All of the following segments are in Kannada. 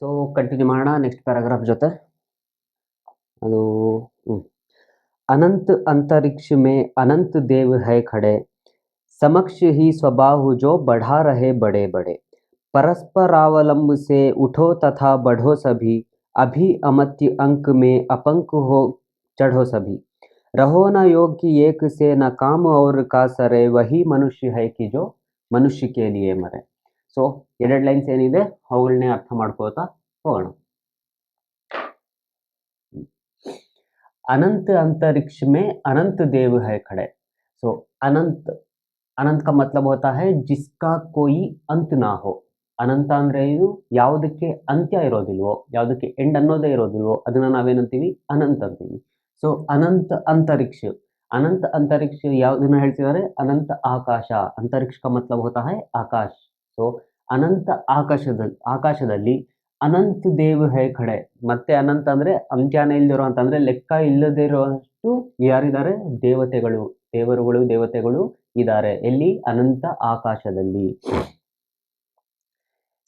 ಸೊ ಕಂಟಿನ್ಯೂ ಮಾಡೋಣ ನೆಕ್ಸ್ಟ್ ಪ್ಯಾರಾಗ್ರಾಫ್ ಜೊತೆ. ಅದು अनंत अंतरिक्ष में अनंत देव है खड़े, समक्ष ही स्वबाहु जो बढ़ा रहे बड़े बड़े, परस्परावलंब से उठो तथा बढ़ो सभी, अभी अमर्त्य अंक में अपंक हो चढ़ो सभी, रहो न योग की एक से न काम और का सरे, वही मनुष्य है कि जो मनुष्य के लिए मरे. ಸೊ ಎರಡು ಲೈನ್ಸ್ ಏನಿದೆ ಅವುಗಳನ್ನೇ ಅರ್ಥ ಮಾಡ್ಕೋತಾ ಹೋಗೋಣ. अनंत अंतरिक्ष में अनंत देव है खड़े. सो अनंत, अनंत का मतलब होता है जिसका कोई अंत ना हो. ಅನಂತ ಅಂದ್ರೆ ಇದು ಯಾವುದಕ್ಕೆ ಅಂತ್ಯ ಇರೋದಿಲ್ವೋ, ಯಾವುದಕ್ಕೆ ಎಂಡ್ ಅನ್ನೋದೇ ಇರೋದಿಲ್ವೋ ಅದನ್ನ ನಾವೇನಂತೀವಿ, ಅನಂತ ಅಂತೀವಿ. ಸೊ ಅನಂತ ಅಂತರಿಕ್ಷ, अनंत अंतरिक्ष ಯಾವುದನ್ನ ಹೇಳ್ತಿದ್ದಾರೆ, ಅನಂತ ಆಕಾಶ. ಅಂತರಿಕ್ಷ का मतलब होता है आकाश. ಸೊ ಅನಂತ ಆಕಾಶದಲ್ಲಿ ಅನಂತ ದೇವ್ ಹೈ ಖಡೆ. ಮತ್ತೆ ಅನಂತ ಅಂದ್ರೆ ಅಂತ್ಯನೇ ಇಲ್ದಿರೋ ಅಂತಂದ್ರೆ ಲೆಕ್ಕ ಇಲ್ಲದೆ ಇರುವಷ್ಟು ಯಾರಿದ್ದಾರೆ, ದೇವರುಗಳು ದೇವತೆಗಳು ಇದ್ದಾರೆ. ಎಲ್ಲಿ, ಅನಂತ ಆಕಾಶದಲ್ಲಿ.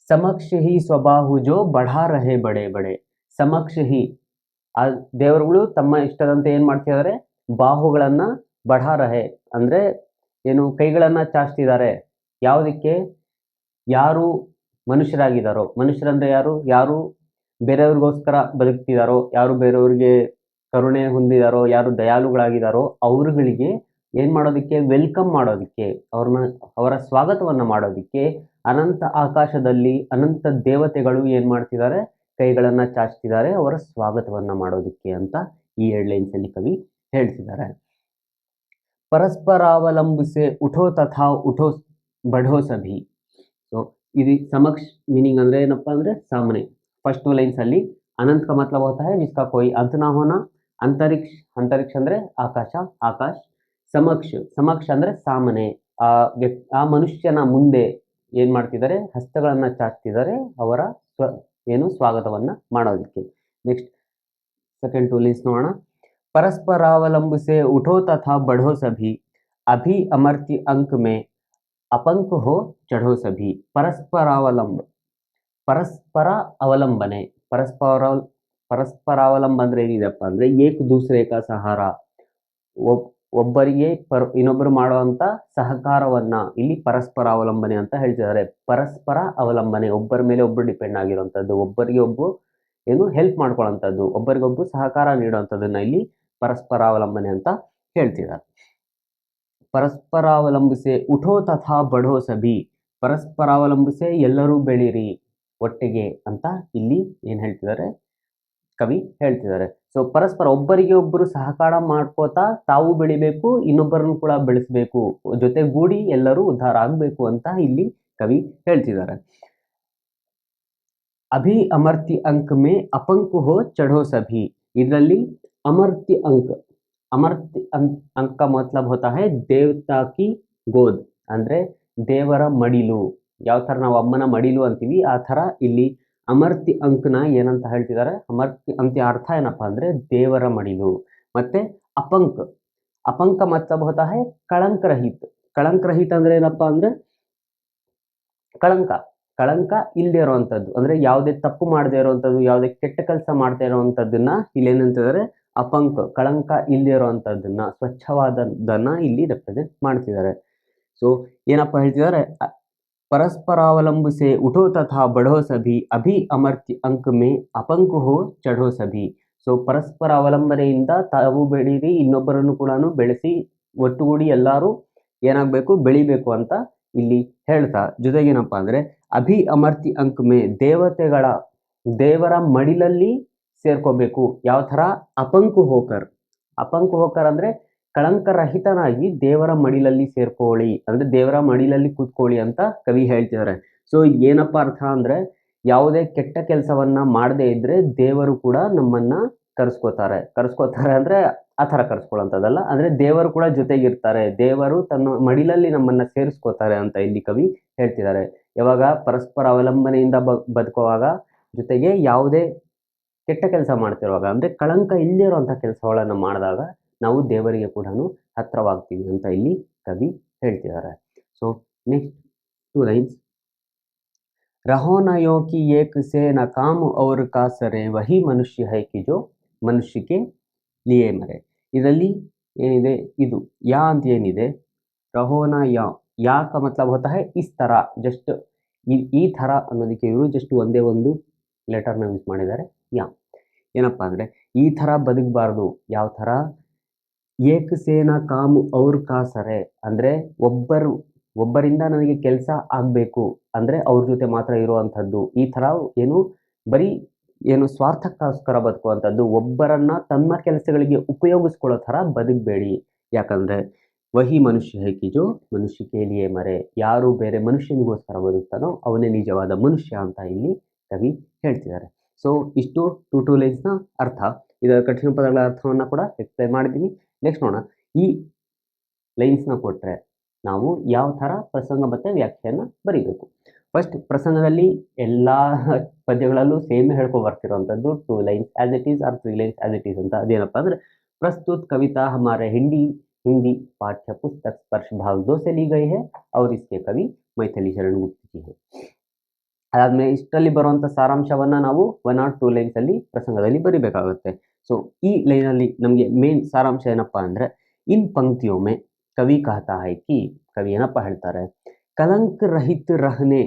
ಸಮಕ್ಷ ಹಿ ಸ್ವಬಾಹು ಜೋ ಬಢಾ ರಹೆ ಬಡೆ ಬಡೆ. ಸಮಕ್ಷ ಹಿ, ಆ ದೇವರುಗಳು ತಮ್ಮ ಇಷ್ಟದಂತೆ ಏನ್ ಮಾಡ್ತಿದ್ದಾರೆ, ಬಾಹುಗಳನ್ನ ಬಢಾ ರಹೆ ಅಂದ್ರೆ ಏನು, ಕೈಗಳನ್ನ ಚಾಚ್ತಿದ್ದಾರೆ. ಯಾವುದಕ್ಕೆ, ಯಾರು ಮನುಷ್ಯರಾಗಿದ್ದಾರೋ, ಮನುಷ್ಯರಂದ್ರೆ ಯಾರು, ಯಾರು ಬೇರೆಯವ್ರಿಗೋಸ್ಕರ ಬದುಕ್ತಿದಾರೋ, ಯಾರು ಬೇರೆಯವ್ರಿಗೆ ಕರುಣೆ ಹೊಂದಿದಾರೋ, ಯಾರು ದಯಾಳುಗಳಾಗಿದ್ದಾರೋ ಅವ್ರುಗಳಿಗೆ ಏನ್ ಮಾಡೋದಕ್ಕೆ, ವೆಲ್ಕಮ್ ಮಾಡೋದಕ್ಕೆ, ಅವರ ಸ್ವಾಗತವನ್ನ ಮಾಡೋದಕ್ಕೆ ಅನಂತ ಆಕಾಶದಲ್ಲಿ ಅನಂತ ದೇವತೆಗಳು ಏನ್ ಮಾಡ್ತಿದ್ದಾರೆ, ಕೈಗಳನ್ನ ಚಾಚ್ತಿದ್ದಾರೆ ಅವರ ಸ್ವಾಗತವನ್ನ ಮಾಡೋದಕ್ಕೆ ಅಂತ ಈ 2 ಲೈನ್ಸ್ ಅಲ್ಲಿ ಕವಿ ಹೇಳ್ತಿದ್ದಾರೆ. ಪರಸ್ಪರಾವಲಂಬಿಸೆ ಉಠೋ ತಥಾ ಉಠೋ ಬಢೋ ಸಭಿ. ಸೊ ಇದು समक्ष मीनिंग ಅಂದ್ರೆ ಏನಪ್ಪಾ ಅಂದ್ರೆ सामने. फर्स्ट 2 लाइन्स ಅಲ್ಲಿ अनंत का मतलब होता है जिसका कोई अंत ना होना. अंतरिक्ष, अंतरिक्ष ಅಂದ್ರೆ ಆಕಾಶ, ಆಕಾಶ. समक्ष ಅಂದ್ರೆ सामने, ಆ ಮನುಷ್ಯನ ಮುಂದೆ ಏನ್ ಮಾಡ್ತಿದ್ದಾರೆ, ಹಸ್ತಗಳನ್ನ ಚಾಚ್ತಿದ್ದಾರೆ ಅವರ ಸ್ವಾಗತವನ್ನ ಮಾಡೋದಕ್ಕೆ. ನೆಕ್ಸ್ಟ್ ಸೆಕೆಂಡ್ 2 ಲೈನ್ಸ್ ನೋಡೋಣ. परस्परावलंब से उठो तथा बढ़ो सभी, अभी अमर्त्य अंक में अपंक हो चढ़ो सभी. परस्परावलंब, ಪರಸ್ಪರ ಅವಲಂಬನೆ. ಪರಸ್ಪರಾವಲಂಬ ಅಂದ್ರೆ ಏನಿದೆಪ್ಪ ಅಂದ್ರೆ ಏಕ ದೂಸರೆ ಕಾ ಸಹಾರ, ಒಬ್ಬರಿಗೆ ಇನ್ನೊಬ್ಬರು ಮಾಡುವಂತ ಸಹಕಾರವನ್ನ ಇಲ್ಲಿ ಪರಸ್ಪರ ಅವಲಂಬನೆ ಅಂತ ಹೇಳ್ತಿದ್ದಾರೆ. ಪರಸ್ಪರ ಅವಲಂಬನೆ, ಒಬ್ಬರ ಮೇಲೆ ಒಬ್ಬರು ಡಿಪೆಂಡ್ ಆಗಿರುವಂತದ್ದು, ಒಬ್ಬರಿಗೆ ಒಬ್ಬರು ಏನು ಹೆಲ್ಪ್ ಮಾಡ್ಕೊಳ್ಳುವಂಥದ್ದು, ಒಬ್ಬರಿಗೊಬ್ಬರು ಸಹಕಾರ ನೀಡುವಂಥದ್ದನ್ನ ಇಲ್ಲಿ ಪರಸ್ಪರಾವಲಂಬನೆ ಅಂತ ಹೇಳ್ತಿದ್ದಾರೆ. ಪರಸ್ಪರಾವಲಂಬಿಸೆ ಉಠೋ ತಥಾ ಬಢೋ ಸಭಿ. ಪರಸ್ಪರಾವಲಂಬಿಸೆ ಎಲ್ಲರೂ ಬೆಳೀರಿ ಒಟ್ಟಿಗೆ ಅಂತ ಇಲ್ಲಿ ಏನ್ ಹೇಳ್ತಿದ್ದಾರೆ, ಕವಿ ಹೇಳ್ತಿದ್ದಾರೆ. ಸೊ ಪರಸ್ಪರ ಒಬ್ಬರಿಗೆ ಒಬ್ಬರು ಸಹಕಾರ ಮಾಡ್ಕೋತಾ ತಾವು ಬೆಳಿಬೇಕು, ಇನ್ನೊಬ್ಬರನ್ನು ಕೂಡ ಬೆಳೆಸಬೇಕು, ಜೊತೆಗೂಡಿ ಎಲ್ಲರೂ ಉದ್ಧಾರ ಆಗ್ಬೇಕು ಅಂತ ಇಲ್ಲಿ ಕವಿ ಹೇಳ್ತಿದ್ದಾರೆ. ಅಭಿ ಅಮರ್ತ್ಯ ಅಂಕ ಮೇ ಅಪಂಕ ಹೋ ಚಢೋ ಸಭಿ. ಇದರಲ್ಲಿ ಅಮರ್ತ್ಯ ಅಂಕ, ಅಮರ್ತ್ಯ ಅಂಕ ಮತ್ಲಬ್ ಹೋತಾ ಹೈ ದೇವತಾ ಕಿ ಗೋದ್, ಅಂದ್ರೆ ದೇವರ ಮಡಿಲು. ಯಾವ ತರ ನಾವು ಅಮ್ಮನ ಮಡಿಲು ಅಂತೀವಿ ಆ ತರ ಇಲ್ಲಿ ಅಮರ್ತ್ಯ ಅಂಕನ ಏನಂತ ಹೇಳ್ತಿದ್ದಾರೆ, ಅಮರ್ತ್ಯ ಅಂತ್ಯ ಅರ್ಥ ಏನಪ್ಪಾ ಅಂದ್ರೆ ದೇವರ ಮಡಿಲು. ಮತ್ತೆ ಅಪಂಕ, ಅಪಂಕ ಮತ್ಲಬ್ ಹೋತಾ ಹೈ ಕಳಂಕ ರಹಿತ. ಕಳಂಕ ರಹಿತ ಅಂದ್ರೆ ಏನಪ್ಪಾ ಅಂದ್ರೆ ಕಳಂಕ ಇಲ್ಲದೆ ಇರುವಂತದ್ದು, ಅಂದ್ರೆ ಯಾವುದೇ ತಪ್ಪು ಮಾಡದೇ ಇರುವಂತದ್ದು, ಯಾವುದೇ ಕೆಟ್ಟ ಕೆಲಸ ಮಾಡದೇ ಇರುವಂತದ್ದನ್ನ ಇಲ್ಲಿ ಏನಂತಿದ್ದಾರೆ, ಅಪಂಕ, ಕಳಂಕ ಇಲ್ಲದೆ ಇರುವಂತದ್ದನ್ನ, ಸ್ವಚ್ಛವಾದದ್ದನ್ನ ಇಲ್ಲಿ ರೆಪ್ರೆಸೆಂಟ್ ಮಾಡ್ತಿದ್ದಾರೆ. ಸೊ ಏನಪ್ಪಾ ಹೇಳ್ತಿದ್ದಾರೆ, परस्परावलंब से उठो तथा बढ़ो सभी, अभी अमर्त्य अंक में अपंक हो चढ़ो सभी. ಸೊ ಪರಸ್ಪರ ಅವಲಂಬನೆಯಿಂದ ತಾವು ಬೆಳೀರಿ, ಇನ್ನೊಬ್ಬರನ್ನು ಕೂಡ ಬೆಳೆಸಿ, ಒಟ್ಟುಗೂಡಿ ಎಲ್ಲರೂ ಏನಾಗಬೇಕು, ಬೆಳಿಬೇಕು ಅಂತ ಇಲ್ಲಿ ಹೇಳ್ತಾ, ಜೊತೆಗೇನಪ್ಪಾ ಅಂದ್ರೆ ಅಭಿ ಅಮರ್ತ್ಯ ಅಂಕ ಮೇ ದೇವರ ಮಡಿಲಲ್ಲಿ ಸೇರ್ಕೋಬೇಕು. ಯಾವ ತರ, ಅಪಂಕು ಹೋಕರ್ ಅಂದ್ರೆ ಕಳಂಕರಹಿತನಾಗಿ ದೇವರ ಮಡಿಲಲ್ಲಿ ಸೇರ್ಕೊಳ್ಳಿ, ಅಂದ್ರೆ ದೇವರ ಮಡಿಲಲ್ಲಿ ಕೂತ್ಕೊಳ್ಳಿ ಅಂತ ಕವಿ ಹೇಳ್ತಿದ್ದಾರೆ. ಸೊ ಏನಪ್ಪಾ ಅರ್ಥ ಅಂದ್ರೆ, ಯಾವುದೇ ಕೆಟ್ಟ ಕೆಲಸವನ್ನ ಮಾಡದೇ ಇದ್ರೆ ದೇವರು ಕೂಡ ನಮ್ಮನ್ನ ಕರೆಸ್ಕೋತಾರೆ ಅಂದ್ರೆ ಆ ತರ ಕರೆಸ್ಕೊಳ್ಳೋಂಥದ್ದಲ್ಲ, ಅಂದ್ರೆ ದೇವರು ಕೂಡ ಜೊತೆಗಿರ್ತಾರೆ, ದೇವರು ತನ್ನ ಮಡಿಲಲ್ಲಿ ನಮ್ಮನ್ನ ಸೇರಿಸ್ಕೋತಾರೆ ಅಂತ ಇಲ್ಲಿ ಕವಿ ಹೇಳ್ತಿದ್ದಾರೆ. ಯಾವಾಗ ಪರಸ್ಪರ ಅವಲಂಬನೆಯಿಂದ ಬದುಕುವಾಗ, ಜೊತೆಗೆ ಯಾವುದೇ ಕೆಟ್ಟ ಕೆಲಸ ಮಾಡ್ತಿರುವಾಗ, ಅಂದ್ರೆ ಕಳಂಕ ಇಲ್ಲದೆ ಇರುವಂತ ಕೆಲಸಗಳನ್ನ ಮಾಡಿದಾಗ ನಾವು ದೇವರಿಗೆ ಕೂಡ ಹತ್ರವಾಗ್ತೀವಿ ಅಂತ ಇಲ್ಲಿ ಕವಿ ಹೇಳ್ತಿದ್ದಾರೆ. So next 2 lines. रहो न यो कि एक से न काम और का सरे वही मनुष्य है कि जो मनुष्य के लिए मरे. ಇದರಲ್ಲಿ ಏನಿದೆ ಇದು ಯಾ ಅಂತ ಏನಿದೆ ರಹೋನ ಯಾ का मतलब होता है इस तरह जस्ट ಈ ಥರ ಅನ್ನೋದಕ್ಕೆ ಇವರು ಜಸ್ಟ್ ಒಂದೇ ಒಂದು ಲೆಟರ್ನ ಯೂಸ್ ಮಾಡಿದ್ದಾರೆ ಯಾ. ಏನಪ್ಪಾ ಅಂದ್ರೆ ಈ ಥರ ಬದುಕಬಾರ್ದು. ಯಾವ ಥರ ಏಕ ಸೇನಾ ಕಾಮ್ ಔರ್ ಕಾ ಸರೆ ಅಂದ್ರೆ ಒಬ್ಬರಿಂದ ನನಗೆ ಕೆಲಸ ಆಗಬೇಕು ಅಂದ್ರೆ ಅವ್ರ ಜೊತೆ ಮಾತ್ರ ಇರುವಂಥದ್ದು. ಈ ಥರ ಏನು ಬರೀ ಏನು ಸ್ವಾರ್ಥಕ್ಕೋಸ್ಕರ ಬದುಕುವಂಥದ್ದು. ಒಬ್ಬರನ್ನ ತಮ್ಮ ಕೆಲಸಗಳಿಗೆ ಉಪಯೋಗಿಸ್ಕೊಳ್ಳೋ ಥರ ಬದುಕಬೇಡಿ. ಯಾಕಂದ್ರೆ ವಹಿ ಮನುಷ್ಯ ಹೈ ಕಿ ಜೋ ಮನುಷ್ಯ ಕೆ ಲಿಯೆ ಮರೆ. ಯಾರು ಬೇರೆ ಮನುಷ್ಯನಿಗೋಸ್ಕರ ಬದುಕ್ತಾನೋ ಅವನೇ ನಿಜವಾದ ಮನುಷ್ಯ ಅಂತ ಇಲ್ಲಿ ಕವಿ ಹೇಳ್ತಿದ್ದಾರೆ. ಸೊ ಇಷ್ಟು ಟು ಲೈನ್ಸ್ನ ಅರ್ಥ. ಇದರ ಕಠಿಣ ಪದಗಳ ಅರ್ಥವನ್ನು ಕೂಡ ಎಕ್ಸ್ಪ್ಲೈನ್ ಮಾಡಿದ್ದೀನಿ. ನೆಕ್ಸ್ಟ್ ನೋಡೋಣ, ಈ ಲೈನ್ಸ್ನ ಕೊಟ್ಟರೆ ನಾವು ಯಾವ ಥರ ಪ್ರಸಂಗ ಮತ್ತು ವ್ಯಾಖ್ಯೆಯನ್ನು ಬರೀಬೇಕು. ಫಸ್ಟ್ ಪ್ರಸಂಗದಲ್ಲಿ ಎಲ್ಲ ಪದ್ಯಗಳಲ್ಲೂ ಸೇಮ್ ಹೇಳ್ಕೊ ಬರ್ತಿರೋವಂಥದ್ದು 2 lines as it is or 3 lines as it is ಅಂತ. ಅದೇನಪ್ಪ ಅಂದರೆ ಪ್ರಸ್ತುತ ಕವಿತಾ ಹಮಾರೆ हिंदी पाठ्य पुस्तक स्पर्श भाग 2 से ली गई है और इसके कवि मैथिली शरण गुप्त जी है. ಅದಾದ್ಮೇಲೆ ಇಷ್ಟರಲ್ಲಿ ಬರುವಂಥ ಸಾರಾಂಶವನ್ನು ನಾವು 1 or 2 ಲೈನ್ಸಲ್ಲಿ ಪ್ರಸಂಗದಲ್ಲಿ ಬರಿಬೇಕಾಗುತ್ತೆ. ಸೊ ಈ ಲೈನಲ್ಲಿ ನಮಗೆ ಮೇನ್ ಸಾರಾಂಶ ಏನಪ್ಪ ಅಂದರೆ ಇನ್ पंक्तियों में कवि कहता है कि कवि ಏನಪ್ಪ ಹೇಳ್ತಾರೆ, कलंक रहित रहने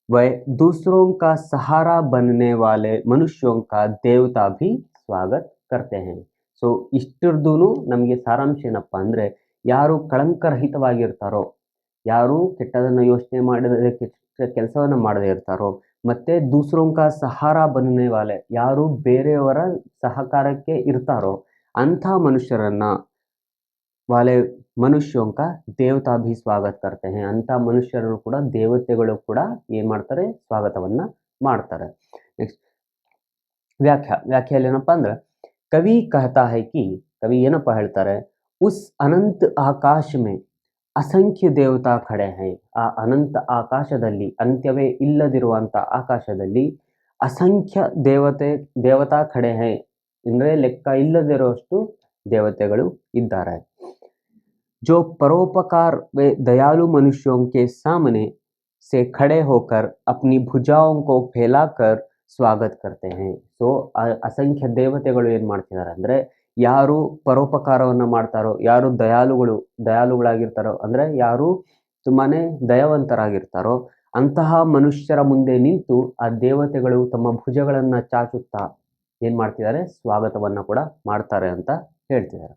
व दूसरों का सहारा बनने वाले मनुष्यों का देवता भी स्वागत करते हैं. ಸೊ ಇಷ್ಟರದ್ದು ನಮಗೆ ಸಾರಾಂಶ ಏನಪ್ಪ ಅಂದರೆ ಯಾರು ಕಳಂಕರಹಿತವಾಗಿರ್ತಾರೋ, ಯಾರು ಕೆಟ್ಟದನ್ನು ಯೋಚನೆ ಮಾಡದೆ ಕೆಟ್ಟ ಕೆಲಸವನ್ನು ಮಾಡದೇ ಇರ್ತಾರೋ, ಮತ್ತೆ ದೂಸರೋಂ ಕಾ ಸಹಾರಾ ಬನ್ನೆ ವಾಲೆ ಯಾರು ಬೇರೆಯವರ ಸಹಕಾರಕ್ಕೆ ಇರ್ತಾರೋ ಅಂಥ ಮನುಷ್ಯರನ್ನ ವಾಲೆ ಮನುಷ್ಯೋಂ ಕಾ ದೇವತಾ ಭಿ ಸ್ವಾಗತ ಕರ್ತೆ ಹೇ. ಅಂಥ ಮನುಷ್ಯರನ್ನು ಕೂಡ ದೇವತೆಗಳು ಕೂಡ ಏನು ಮಾಡ್ತಾರೆ, ಸ್ವಾಗತವನ್ನು ಮಾಡ್ತಾರೆ. ನೆಕ್ಸ್ಟ್ ವ್ಯಾಖ್ಯೆಯಲ್ಲಿ ಏನಪ್ಪ ಅಂದ್ರೆ कवि कहता है कि कवि ಏನಪ್ಪ ಹೇಳ್ತಾರೆ, उस अनंत आकाश में ಅಸಂಖ್ಯ ದೇವತಾ ಖಡೆ ಹೈ. ಆ ಅನಂತ ಆಕಾಶದಲ್ಲಿ, ಅಂತ್ಯವೇ ಇಲ್ಲದಿರುವಂಥ ಆಕಾಶದಲ್ಲಿ ಅಸಂಖ್ಯ ದೇವತಾ ಖಡೆ ಹೈ ಅಂದರೆ ಲೆಕ್ಕ ಇಲ್ಲದಿರುವಷ್ಟು ದೇವತೆಗಳು ಇದ್ದಾರೆ. जो परोपकार व दयालु मनुष्यों के सामने से खड़े होकर अपनी भुजाओं को फैलाकर ಸ್ವಾಗತ करते हैं. ಸೊ ಅಸಂಖ್ಯ ದೇವತೆಗಳು ಏನು ಮಾಡ್ತಿದ್ದಾರೆ ಅಂದರೆ ಯಾರು ಪರೋಪಕಾರವನ್ನು ಮಾಡ್ತಾರೋ, ಯಾರು ದಯಾಳುಗಳಾಗಿರ್ತಾರೋ ಅಂದರೆ ಯಾರು ತುಂಬಾ ದಯಾವಂತರಾಗಿರ್ತಾರೋ ಅಂತಹ ಮನುಷ್ಯರ ಮುಂದೆ ನಿಂತು ಆ ದೇವತೆಗಳು ತಮ್ಮ ಭುಜಗಳನ್ನು ಚಾಚುತ್ತಾ ಏನು ಮಾಡ್ತಿದ್ದಾರೆ, ಸ್ವಾಗತವನ್ನು ಕೂಡ ಮಾಡ್ತಾರೆ ಅಂತ ಹೇಳ್ತಿದ್ದಾರೆ.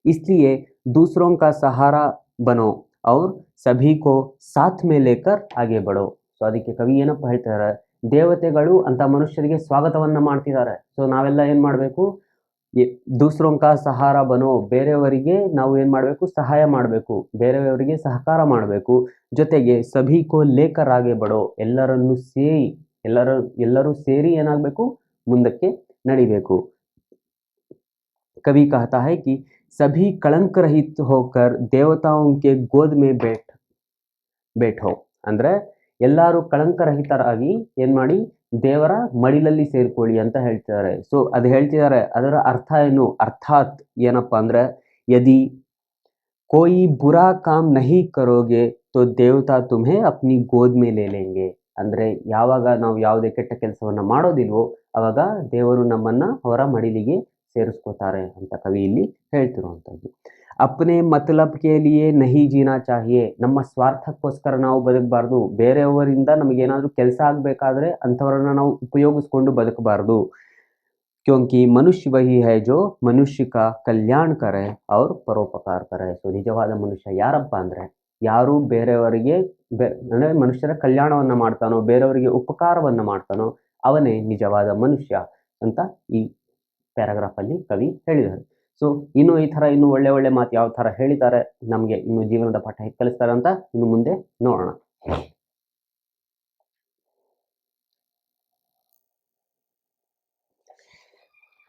इसलिए दूसरों का सहारा बनो और सभी को साथ में लेकर आगे बढ़ो. ಸೊ ಅದಕ್ಕೆ ಕವಿ ಏನಪ್ಪ ಹೇಳ್ತಿದ್ದಾರೆ, ದೇವತೆಗಳು ಅಂತ ಮನುಷ್ಯರಿಗೆ ಸ್ವಾಗತವನ್ನು ಮಾಡ್ತಿದ್ದಾರೆ. ಸೊ ನಾವೆಲ್ಲ ಏನು ಮಾಡಬೇಕು, ದೂಸರೋಂ ಕಾ ಸಹಾರ ಬನೋ, ಬೇರೆಯವರಿಗೆ ನಾವು ಏನು ಮಾಡಬೇಕು, ಸಹಾಯ ಮಾಡಬೇಕು, ಬೇರೆಯವರಿಗೆ ಸಹಕಾರ ಮಾಡಬೇಕು. ಜೊತೆಗೆ ಸಭಿ ಕೋ ಲೇಕರ್ ಆಗೆ ಬಡೋ, ಎಲ್ಲರೂ ಸೇರಿ ಏನಾಗಬೇಕು, ಮುಂದಕ್ಕೆ ನಡಿಬೇಕು. कवि कहता है कि सभी कलंक रहित होकर देवताओं के गोद में बैठो ಅಂದ್ರೆ ಎಲ್ಲರೂ ಕಳಂಕರಹಿತರಾಗಿ ಏನು ಮಾಡಿ, ದೇವರ ಮಡಿಲಲ್ಲಿ ಸೇರ್ಕೊಳ್ಳಿ ಅಂತ ಹೇಳ್ತಿದ್ದಾರೆ. ಸೊ ಅದು ಹೇಳ್ತಿದ್ದಾರೆ, ಅದರ ಅರ್ಥ ಏನು, ಅರ್ಥಾತ್ ಏನಪ್ಪ ಅಂದ್ರೆ ಯದಿ ಕೋಯಿ ಬುರಾ ಕಾಮ್ ನಹಿ ಕರೋಗೆ ತೋ ದೇವತಾ ತುಮ್ಹೆ ಅಪ್ನಿ ಗೋದ್ ಮೇ ಲೇ ಲೇಂಗೆ. ಅಂದ್ರೆ ಯಾವಾಗ ನಾವು ಯಾವುದೇ ಕೆಟ್ಟ ಕೆಲಸವನ್ನ ಮಾಡೋದಿಲ್ವೋ ಅವಾಗ ದೇವರು ನಮ್ಮನ್ನ ಅವರ ಮಡಿಲಿಗೆ ಸೇರಿಸ್ಕೋತಾರೆ ಅಂತ ಕವಿ ಇಲ್ಲಿ ಹೇಳ್ತಿರುವಂಥದ್ದು. ಅಪ್ನೆ ಮತಲಬ್ ಕೆ ಲಿಯೆ ನಹಿ ಜೀನಾ ಚಾಹಿಯೆ, ನಮ್ಮ ಸ್ವಾರ್ಥಕ್ಕೋಸ್ಕರ ನಾವು ಬದುಕಬಾರ್ದು. ಬೇರೆಯವರಿಂದ ನಮಗೇನಾದರೂ ಕೆಲಸ ಆಗಬೇಕಾದ್ರೆ ಅಂಥವ್ರನ್ನ ನಾವು ಉಪಯೋಗಿಸ್ಕೊಂಡು ಬದುಕಬಾರ್ದು. ಕ್ಯೋಂಕಿ ಮನುಷ್ಯ ವಹಿ ಹೈ ಜೋ ಮನುಷ್ಯ ಕಾ ಕಲ್ಯಾಣ ಕರೆ ಅವ್ರ ಪರೋಪಕಾರ ಕರೆ. ಸೊ ನಿಜವಾದ ಮನುಷ್ಯ ಯಾರಪ್ಪ ಅಂದರೆ ಯಾರು ಬೇರೆಯವರಿಗೆ ಅಂದರೆ ಮನುಷ್ಯರ ಕಲ್ಯಾಣವನ್ನು ಮಾಡ್ತಾನೋ, ಬೇರೆಯವರಿಗೆ ಉಪಕಾರವನ್ನು ಮಾಡ್ತಾನೋ ಅವನೇ ನಿಜವಾದ ಮನುಷ್ಯ ಅಂತ ಈ ಪ್ಯಾರಾಗ್ರಾಫಲ್ಲಿ ಕವಿ ಹೇಳಿದ್ದಾರೆ. ಸೊ ಇನ್ನು ಈ ಥರ ಇನ್ನು ಒಳ್ಳೆ ಮಾತು ಯಾವ ಥರ ಹೇಳಿದ್ದಾರೆ, ನಮಗೆ ಇನ್ನು ಜೀವನದ ಪಾಠ ಹೇಗೆ ಕಲಿಸ್ತಾರೆ ಅಂತ ಇನ್ನು ಮುಂದೆ ನೋಡೋಣ.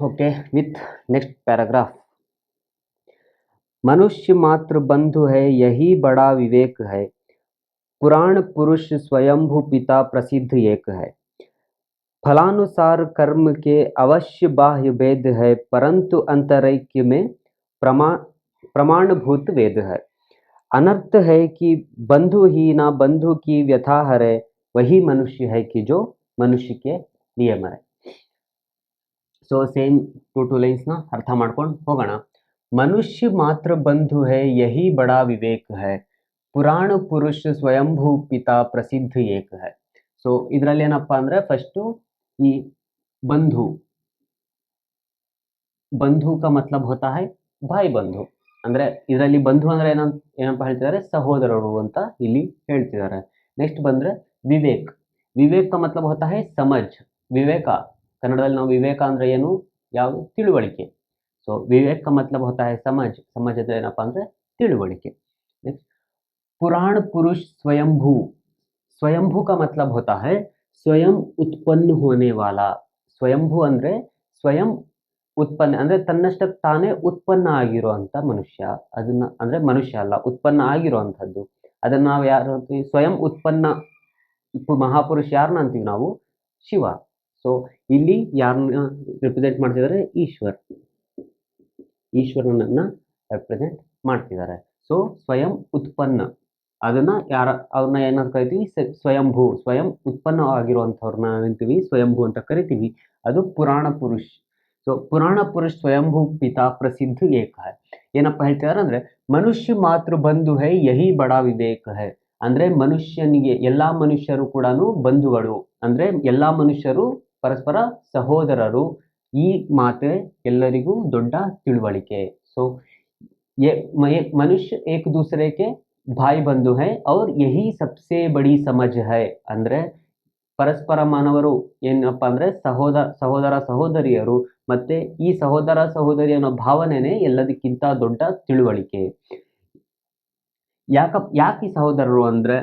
Okay, with next paragraph. मनुष्य मात्र बंधु है यही बड़ा विवेक है, पुराण पुरुष स्वयंभू पिता प्रसिद्ध एक है. फलानुसार कर्म के अवश्य बाह्य भेद है, परंतु अंतरैक्य में प्रमाणभूत वेद है. अनर्थ है कि बंधु ही ना बंधु की व्यथा हरे, वही मनुष्य है कि जो मनुष्य के लिए मरे. ಸೊ ಸೇಮ್ ಟು ಲೈನ್ಸ್ನ ಅರ್ಥ ಮಾಡ್ಕೊಂಡು ಹೋಗೋಣ. ಮನುಷ್ಯ ಮಾತ್ರ ಬಂಧು ಹೈ ಯಹಿ ಬಡಾ ವಿವೇಕ ಹೈ, ಪುರಾಣ ಪುರುಷ ಸ್ವಯಂಭೂ ಪಿತಾ ಪ್ರಸಿದ್ಧ ಏಕ ಹೈ. ಸೊ ಇದರಲ್ಲಿ ಏನಪ್ಪಾ ಅಂದ್ರೆ ಫಸ್ಟು ಈ ಬಂಧು, ಬಂಧು का मतलब होता है भाई ಬಂಧು. ಅಂದ್ರೆ ಇದರಲ್ಲಿ ಬಂಧು ಅಂದ್ರೆ ಏನಪ್ಪ ಹೇಳ್ತಿದ್ದಾರೆ, ಸಹೋದರರು ಅಂತ ಇಲ್ಲಿ ಹೇಳ್ತಿದ್ದಾರೆ. ನೆಕ್ಸ್ಟ್ ಬಂದ್ರೆ ವಿವೇಕ್, ವಿವೇಕ್ का मतलब होता है समझ. ವಿವೇಕ ಕನ್ನಡದಲ್ಲಿ ನಾವು ವಿವೇಕ ಅಂದ್ರೆ ಏನು, ಯಾವುದು, ತಿಳುವಳಿಕೆ. ಸೊ ವಿವೇಕ್ का मतलब होता है समझ, समझ ಅಂದ್ರೆ ಏನಪ್ಪಾ ಅಂದ್ರೆ ತಿಳುವಳಿಕೆ. ನೆಕ್ಸ್ಟ್ पुराण पुरुष स्वयंभू, स्वयंभू का मतलब होता है स्वयं उत्पन्न होने वाला. ಸ್ವಯಂಭೂ ಅಂದ್ರೆ ಸ್ವಯಂ ಉತ್ಪನ್ನ ಅಂದ್ರೆ ತನ್ನಷ್ಟಕ್ಕೆ ತಾನೇ ಉತ್ಪನ್ನ ಆಗಿರುವಂತ ಮನುಷ್ಯ. ಅದನ್ನ ಅಂದ್ರೆ ಮನುಷ್ಯ ಅಲ್ಲ, ಉತ್ಪನ್ನ ಆಗಿರುವಂತದ್ದು. ಅದನ್ನ ನಾವು ಯಾರು ಅಂತೀವಿ, ಸ್ವಯಂ ಉತ್ಪನ್ನ ಮಹಾಪುರುಷ ಯಾರನ್ನ ಅಂತೀವಿ ನಾವು, ಶಿವ. ಸೊ ಇಲ್ಲಿ ಯಾರನ್ನ ರಿಪ್ರೆಸೆಂಟ್ ಮಾಡ್ತಿದ್ದಾರೆ, ಈಶ್ವರ್, ಈಶ್ವರನನ್ನ ರೆಪ್ರೆಸೆಂಟ್ ಮಾಡ್ತಿದ್ದಾರೆ. ಸೊ ಸ್ವಯಂ ಉತ್ಪನ್ನ, ಅದನ್ನ ಅವ್ರನ್ನ ಏನಂತ ಕರಿತೀವಿ, ಸ್ವಯಂಭೂ, ಸ್ವಯಂ ಉತ್ಪನ್ನ ಆಗಿರುವಂಥವ್ರನ್ನ ಅಂತೀವಿ ಸ್ವಯಂಭೂ ಅಂತ ಕರಿತೀವಿ. ಅದು ಪುರಾಣ ಪುರುಷ. ಸೊ ಪುರಾಣ ಪುರುಷ ಸ್ವಯಂಭೂ ಪಿತಾ ಪ್ರಸಿದ್ಧ ಏಕ ಹೈ. ಏನಪ್ಪ ಹೇಳ್ತಿದಾರೆ ಅಂದ್ರೆ ಮನುಷ್ಯ ಮಾತೃ ಬಂಧು ಹೈ ಯಹಿ ಬಡಾ ವಿವೇಕ ಹೈ. ಅಂದ್ರೆ ಮನುಷ್ಯನಿಗೆ ಎಲ್ಲಾ ಮನುಷ್ಯರು ಕೂಡ ಬಂಧುಗಳು, ಅಂದ್ರೆ ಎಲ್ಲಾ ಮನುಷ್ಯರು ಪರಸ್ಪರ ಸಹೋದರರು. ಈ ಮಾತೆ ಎಲ್ಲರಿಗೂ ದೊಡ್ಡ ತಿಳುವಳಿಕೆ. ಸೊ ಮನುಷ್ಯ ಏಕ दूसरे के भाई बंधु है और यही सबसे बड़ी समझ है. ಅಂದ್ರೆ ಪರಸ್ಪರ ಮಾನವರು ಏನಪ್ಪಾ ಅಂದ್ರೆ ಸಹೋದರ ಸಹೋದರಿಯರು, ಮತ್ತೆ ಈ ಸಹೋದರ ಸಹೋದರಿ ಅನ್ನೋ ಭಾವನೆನೇ ಎಲ್ಲದಕ್ಕಿಂತ ದೊಡ್ಡ ತಿಳುವಳಿಕೆ. ಯಾಕೆ ಈ ಸಹೋದರರು ಅಂದ್ರೆ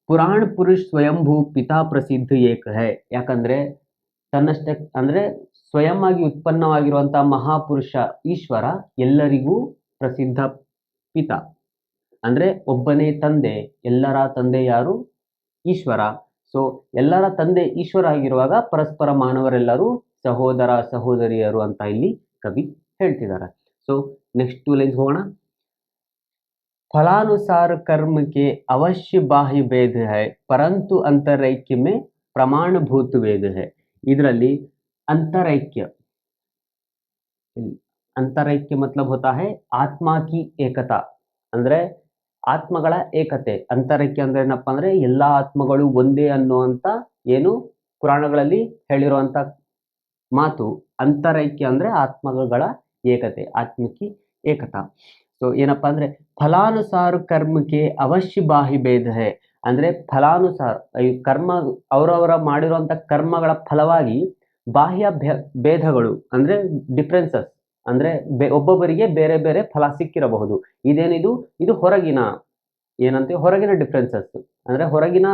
ಪುರಾಣ ಪುರುಷ ಸ್ವಯಂಭೂ ಪಿತಾ ಪ್ರಸಿದ್ಧ ಏಕ ಹೈ. ಯಾಕಂದ್ರೆ ತನ್ನಷ್ಟೇ ಅಂದ್ರೆ ಸ್ವಯಂ ಆಗಿ ಉತ್ಪನ್ನವಾಗಿರುವಂತಹ ಮಹಾಪುರುಷ ಈಶ್ವರ ಎಲ್ಲರಿಗೂ ಪ್ರಸಿದ್ಧ ಪಿತಾ, ಅಂದ್ರೆ ಒಬ್ಬನೇ ತಂದೆ. ಎಲ್ಲರ ತಂದೆ ಯಾರು, ಈಶ್ವರ. ಸೊ ಎಲ್ಲರ ತಂದೆ ಈಶ್ವರ ಆಗಿರುವಾಗ ಪರಸ್ಪರ ಮಾನವರೆಲ್ಲರೂ ಸಹೋದರ ಸಹೋದರಿಯರು ಅಂತ ಇಲ್ಲಿ ಕವಿ ಹೇಳ್ತಿದ್ದಾರೆ. ಸೊ ನೆಕ್ಸ್ಟ್ 2 ಲೈನ್ಸ್ ಹೋಗೋಣ. फलानुसार कर्म के अवश्य बाह्य भेद है परंतु अंतरैक्य में प्रमाणभूत भेद है. ಇದರಲ್ಲಿ अंतरैक्य, अंतरैक्य मतलब होता है आत्मा की एकता. ಅಂದ್ರೆ ಆತ್ಮಗಳ ಏಕತೆ. ಅಂತರೈಕ್ಯ ಅಂದ್ರೆ ಏನಪ್ಪಾ ಅಂದ್ರೆ ಎಲ್ಲಾ ಆತ್ಮಗಳು ಒಂದೇ ಅನ್ನುವಂತ ಏನು ಪುರಾಣಗಳಲ್ಲಿ ಹೇಳಿರುವಂತ ಮಾತು. ಅಂತರೈಕ್ಯ ಅಂದ್ರೆ ಆತ್ಮಗಳ ಏಕತೆ, ಆತ್ಮಕಿ ಏಕತಾ. ಸೊ ಏನಪ್ಪಾ ಅಂದ್ರೆ ಫಲಾನುಸಾರ ಕರ್ಮಕ್ಕೆ ಅವಶ್ಯ ಬಾಹ್ಯ ಭೇದ ಹೈ. ಅಂದ್ರೆ ಫಲಾನುಸಾರ ಈ ಕರ್ಮ, ಅವರವರ ಮಾಡಿರುವಂತ ಕರ್ಮಗಳ ಫಲವಾಗಿ ಬಾಹ್ಯ ಭೇದಗಳು ಅಂದ್ರೆ ಡಿಫ್ರೆನ್ಸಸ್, ಅಂದ್ರೆ ಒಬ್ಬೊಬ್ಬರಿಗೆ ಬೇರೆ ಬೇರೆ ಫಲ ಸಿಕ್ಕಿರಬಹುದು. ಇದೇನಿದು, ಇದು ಹೊರಗಿನ ಏನಂತೀವಿ, ಹೊರಗಿನ ಡಿಫ್ರೆನ್ಸಸ್, ಅಂದ್ರೆ ಹೊರಗಿನ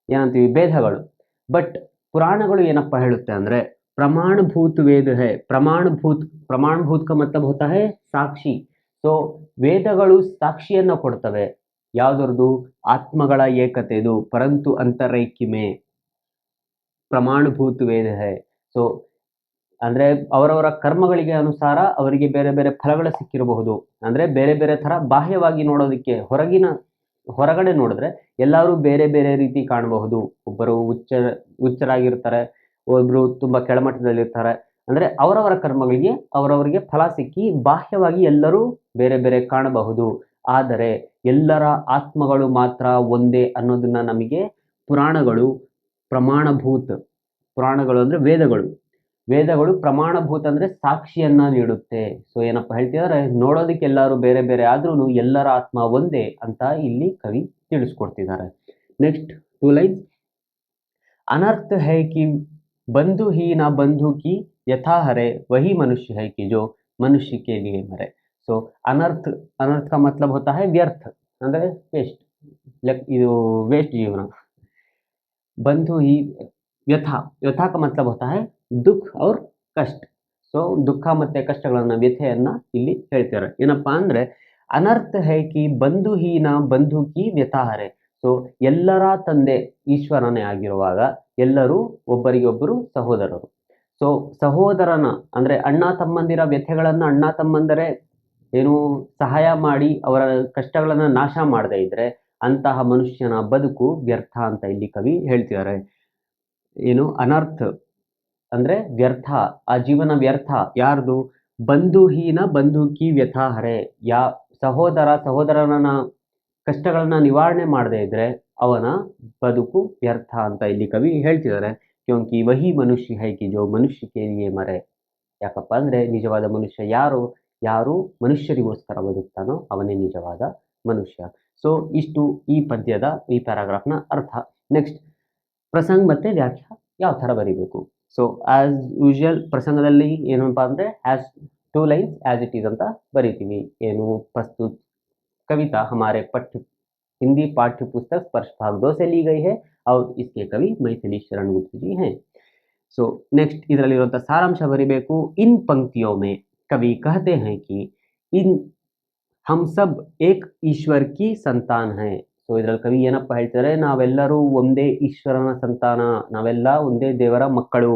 ಏನಂತೀವಿ ಭೇದಗಳು. ಬಟ್ ಪುರಾಣಗಳು ಏನಪ್ಪಾ ಹೇಳುತ್ತೆ ಅಂದ್ರೆ ಪ್ರಮಾಣಭೂತ ವೇದ ಹೈ. ಪ್ರಮಾಣಭೂತ का मतलब होता है ಸಾಕ್ಷಿ. ಸೊ ವೇದಗಳು ಸಾಕ್ಷಿಯನ್ನ ಕೊಡ್ತವೆ. ಯಾವ್ದರದು, ಆತ್ಮಗಳ ಏಕತೆದು. ಪರಂತು ಅಂತರೈಕ್ಯಮೆ ಪ್ರಮಾಣಭೂತ ವೇದ ಹೈ. ಸೊ ಅಂದ್ರೆ ಅವರವರ ಕರ್ಮಗಳಿಗೆ ಅನುಸಾರ ಅವರಿಗೆ ಬೇರೆ ಬೇರೆ ಫಲಗಳು ಸಿಕ್ಕಿರಬಹುದು. ಅಂದ್ರೆ ಬೇರೆ ಬೇರೆ ತರ ಬಾಹ್ಯವಾಗಿ ನೋಡೋದಕ್ಕೆ, ಹೊರಗಡೆ ನೋಡಿದ್ರೆ ಎಲ್ಲರೂ ಬೇರೆ ಬೇರೆ ರೀತಿ ಕಾಣಬಹುದು. ಒಬ್ಬರು ಹುಚ್ಚರಾಗಿರ್ತಾರೆ, ಒಬ್ರು ತುಂಬಾ ಕೆಳಮಟ್ಟದಲ್ಲಿರ್ತಾರೆ. ಅಂದ್ರೆ ಅವರವರ ಕರ್ಮಗಳಿಗೆ ಅವರವರಿಗೆ ಫಲ ಸಿಕ್ಕಿ ಬಾಹ್ಯವಾಗಿ ಎಲ್ಲರೂ ಬೇರೆ ಬೇರೆ ಕಾಣಬಹುದು. ಆದರೆ ಎಲ್ಲರ ಆತ್ಮಗಳು ಮಾತ್ರ ಒಂದೇ ಅನ್ನೋದನ್ನ ನಮಗೆ ಪುರಾಣಗಳು ಪ್ರಮಾಣಭೂತ, ಪುರಾಣಗಳು ಅಂದ್ರೆ ವೇದಗಳು ಪ್ರಮಾಣಭೂತ ಅಂದ್ರೆ ಸಾಕ್ಷಿಯನ್ನ ನೀಡುತ್ತೆ. ಸೊ ಏನಪ್ಪ ಹೇಳ್ತಿದ್ದಾರೆ, ನೋಡೋದಕ್ಕೆ ಎಲ್ಲರೂ ಬೇರೆ ಬೇರೆ ಆದ್ರೂ ಎಲ್ಲರ ಆತ್ಮ ಒಂದೇ ಅಂತ ಇಲ್ಲಿ ಕವಿ ತಿಳಿಸ್ಕೊಡ್ತಿದ್ದಾರೆ. Next 2 lines. अनर्थ है कि बंधु ही ना बंधु की यथा हरे वही मनुष्य है कि जो मनुष्य के लिए मरे. सो अनर्थ का मतलब होता है व्यर्थ, ಅಂದ್ರೆ ವೇಸ್ಟ್, ಇದು ವೇಸ್ಟ್ ಜೀವನ. बंधु ही व्यथा का मतलब होता है दुख और कष्ट. ಸೊ ದುಃಖ ಮತ್ತೆ ಕಷ್ಟಗಳನ್ನ, ವ್ಯಥೆಯನ್ನ ಇಲ್ಲಿ ಹೇಳ್ತಾರೆ. ಏನಪ್ಪಾ ಅಂದ್ರೆ ಅನರ್ಥ ಹೈ ಕಿ ಬಂಧು ಹೀನ ಬಂಧು ಕಿ ವ್ಯಥಾ ಹರೆ. ಸೊ ಎಲ್ಲರ ತಂದೆ ಈಶ್ವರನೇ ಆಗಿರುವಾಗ ಎಲ್ಲರೂ ಒಬ್ಬರಿಗೊಬ್ಬರು ಸಹೋದರರು. ಸೊ ಸಹೋದರನ ಅಂದ್ರೆ ಅಣ್ಣ ತಮ್ಮಂದಿರ ವ್ಯಥೆಗಳನ್ನ ಅಣ್ಣ ತಮ್ಮಂದರೇ ಏನು ಸಹಾಯ ಮಾಡಿ ಅವರ ಕಷ್ಟಗಳನ್ನ ನಾಶ ಮಾಡದೇ ಇದ್ರೆ ಅಂತಹ ಮನುಷ್ಯನ ಬದುಕು ವ್ಯರ್ಥ ಅಂತ ಇಲ್ಲಿ ಕವಿ ಹೇಳ್ತಿದ್ದಾರೆ. ಏನು ಅನರ್ಥ ಅಂದ್ರೆ ವ್ಯರ್ಥ, ಆ ಜೀವನ ವ್ಯರ್ಥ ಯಾರ್ದು? ಬಂಧುಹೀನ ಬಂಧುಕಿ ವ್ಯಥಾ ಹರೆ, ಸಹೋದರನ ಕಷ್ಟಗಳನ್ನ ನಿವಾರಣೆ ಮಾಡದೇ ಇದ್ರೆ ಅವನ ಬದುಕು ವ್ಯರ್ಥ ಅಂತ ಇಲ್ಲಿ ಕವಿ ಹೇಳ್ತಿದ್ದಾರೆ. ಕ್ಯೋಂಕಿ ವಹಿ ಮನುಷ್ಯ ಹೈ ಕಿ ಜೋ ಮನುಷ್ಯ ಕೆ ಲಿಯೆ ಮರೆ. ಯಾಕಪ್ಪ ಅಂದ್ರೆ ನಿಜವಾದ ಮನುಷ್ಯ ಯಾರು ಮನುಷ್ಯರಿಗೋಸ್ಕರ ಬದುಕ್ತಾನೋ ಅವನೇ ನಿಜವಾದ ಮನುಷ್ಯ. ಸೊ ಇಷ್ಟು ಈ ಪದ್ಯದ ಈ ಪ್ಯಾರಾಗ್ರಾಫ್ನ ಅರ್ಥ. ನೆಕ್ಸ್ಟ್ ಪ್ರಸಂಗ ಮತ್ತೆ ವ್ಯಾಖ್ಯಾ ಯಾವ ಥರ ಬರೀಬೇಕು. ಸೊ ಆಸ್ ಯೂಶುವಲ್ ಪ್ರಸಂಗದಲ್ಲಿ ಏನಪ್ಪ ಅಂದರೆ as 2 lines as it is ಅಂತ ಬರೀತೀವಿ. ಏನು ಪ್ರಸ್ತುತ कविता हमारे हिंदी पाठ्य पुस्तक स्पर्श भाग 2 से ली गई है और इसके कवि मैथिली शरण गुप्त जी हैं. सो नेक्स्ट ಇದರಲ್ಲಿರುವಂತ ಸಾರಾಂಶ ಬರೀಬೇಕು. इन पंक्तियों में कवि कहते हैं कि इन हम सब एक ईश्वर की संतान हैं. ಸೊ ಇದರಲ್ಲಿ ಕವಿ ಏನಪ್ಪ ಹೇಳ್ತಾರೆ, ನಾವೆಲ್ಲರೂ ಒಂದೇ ಈಶ್ವರನ ಸಂತಾನ, ನಾವೆಲ್ಲ ಒಂದೇ ದೇವರ ಮಕ್ಕಳು.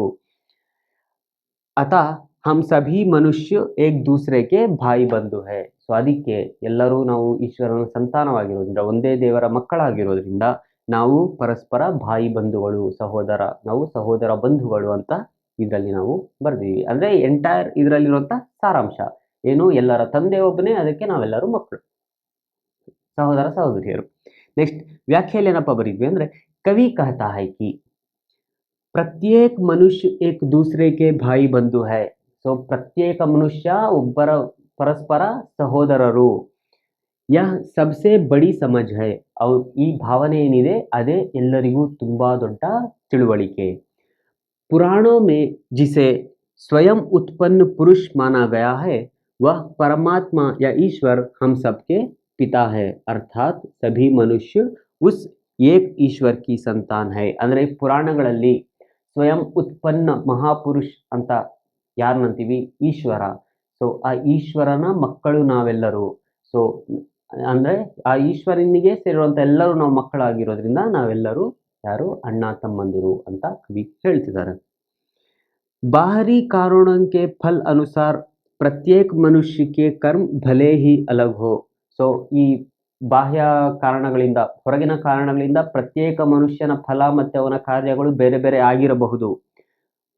अतः हम सभी मनुष्य एक दूसरे के भाई बंधु है. ಸೊ ಅದಕ್ಕೆ ಎಲ್ಲರೂ ನಾವು ಈಶ್ವರನ ಸಂತಾನವಾಗಿರೋದ್ರಿಂದ, ಒಂದೇ ದೇವರ ಮಕ್ಕಳಾಗಿರೋದ್ರಿಂದ ನಾವು ಪರಸ್ಪರ ಭಾಯಿ ಬಂಧುಗಳು, ನಾವು ಸಹೋದರ ಬಂಧುಗಳು ಅಂತ ಇದರಲ್ಲಿ ನಾವು ಬರ್ದೀವಿ. ಅಂದ್ರೆ ಎಂಟೈರ್ ಇದರಲ್ಲಿರುವಂತ ಸಾರಾಂಶ ಏನು, ಎಲ್ಲರ ತಂದೆ ಒಬ್ಬನೇ, ಅದಕ್ಕೆ ನಾವೆಲ್ಲರೂ ಮಕ್ಕಳು, ಸಹೋದರ ಸಹೋದರಿಯರು. ನೆಕ್ಸ್ಟ್ ವ್ಯಾಖ್ಯೆಯಲ್ಲಿ ಏನಪ್ಪ ಬರೀದ್ವಿ ಅಂದ್ರೆ, ಕವಿ कहता है कि प्रत्येक मनुष्य एक दूसरे के भाई बंधु है. ಸೊ ಪ್ರತ್ಯೇಕ ಮನುಷ್ಯ ಒಬ್ಬರ ಪರಸ್ಪರ ಸಹೋದರರು. यह सबसे बड़ी समझ है. और ಈ ಭಾವನೆ ಏನಿದೆ ಅದೇ ಎಲ್ಲರಿಗೂ ತುಂಬಾ ದೊಡ್ಡ ತಿಳುವಳಿಕೆ. पुराणों में जिसे स्वयं उत्पन्न पुरुष माना गया है वह परमात्मा या ईश्वर हम सबके पिता है. अर्थात सभी मनुष्य उस एक ईश्वर की संतान है. ಅಂದರೆ ಪುರಾಣಗಳಲ್ಲಿ ಸ್ವಯಂ ಉತ್ಪನ್ನ ಮಹಾಪುರುಷ್ ಅಂತ ಯಾರನ್ನಂತೀವಿ? ಈಶ್ವರ. ಸೊ ಆ ಈಶ್ವರನ ಮಕ್ಕಳು ನಾವೆಲ್ಲರೂ. ಸೊ ಅಂದ್ರೆ ಆ ಈಶ್ವರನಿಗೆ ಸೇರಿರುವಂತ ಎಲ್ಲರೂ ನಾವು ಮಕ್ಕಳಾಗಿರೋದ್ರಿಂದ ನಾವೆಲ್ಲರೂ ಯಾರು? ಅಣ್ಣ ತಮ್ಮಂದಿರು ಅಂತ ಕವಿ ಹೇಳ್ತಿದ್ದಾರೆ. बाहरी कारणों के फल अनुसार प्रत्येक मनुष्य के कर्म भले ही अलग हो. ಸೊ ಈ ಬಾಹ್ಯ ಕಾರಣಗಳಿಂದ, ಹೊರಗಿನ ಕಾರಣಗಳಿಂದ ಪ್ರತ್ಯೇಕ ಮನುಷ್ಯನ ಫಲ ಮತ್ತೆ ಅವನ ಕಾರ್ಯಗಳು ಬೇರೆ ಬೇರೆ ಆಗಿರಬಹುದು.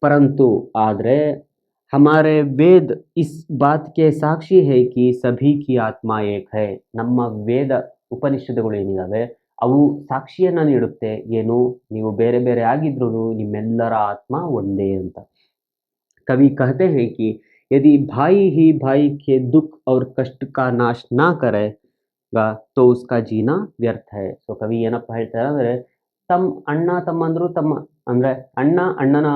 परंतु आदरे हमारे वेद इस बात के साक्षी है कि सभी की आत्मा एक है. ನಮ್ಮ ವೇದ ಉಪನಿಷತ್ತುಗಳು ಏನಿದಾವೆ ಅವು ಸಾಕ್ಷಿಯನ್ನ ನೀಡುತ್ತೆ. ಏನು, ನೀವು ಬೇರೆ ಬೇರೆ ಆಗಿದ್ರು ನಿಮ್ಮೆಲ್ಲರ ಆತ್ಮ ಒಂದೇ ಅಂತ. कवि कहते हैं कि यदि भाई ही भाई के दुख और कष्ट का नाश ना करेगा तो उसका जीना व्यर्थ है. ಸೊ ಕವಿ ಏನಪ್ಪ ಹೇಳ್ತಾರೆ ಅಂದ್ರೆ, ಅಣ್ಣ ತಮ್ಮಂದ್ರು ಅಂದ್ರೆ ಅಣ್ಣನ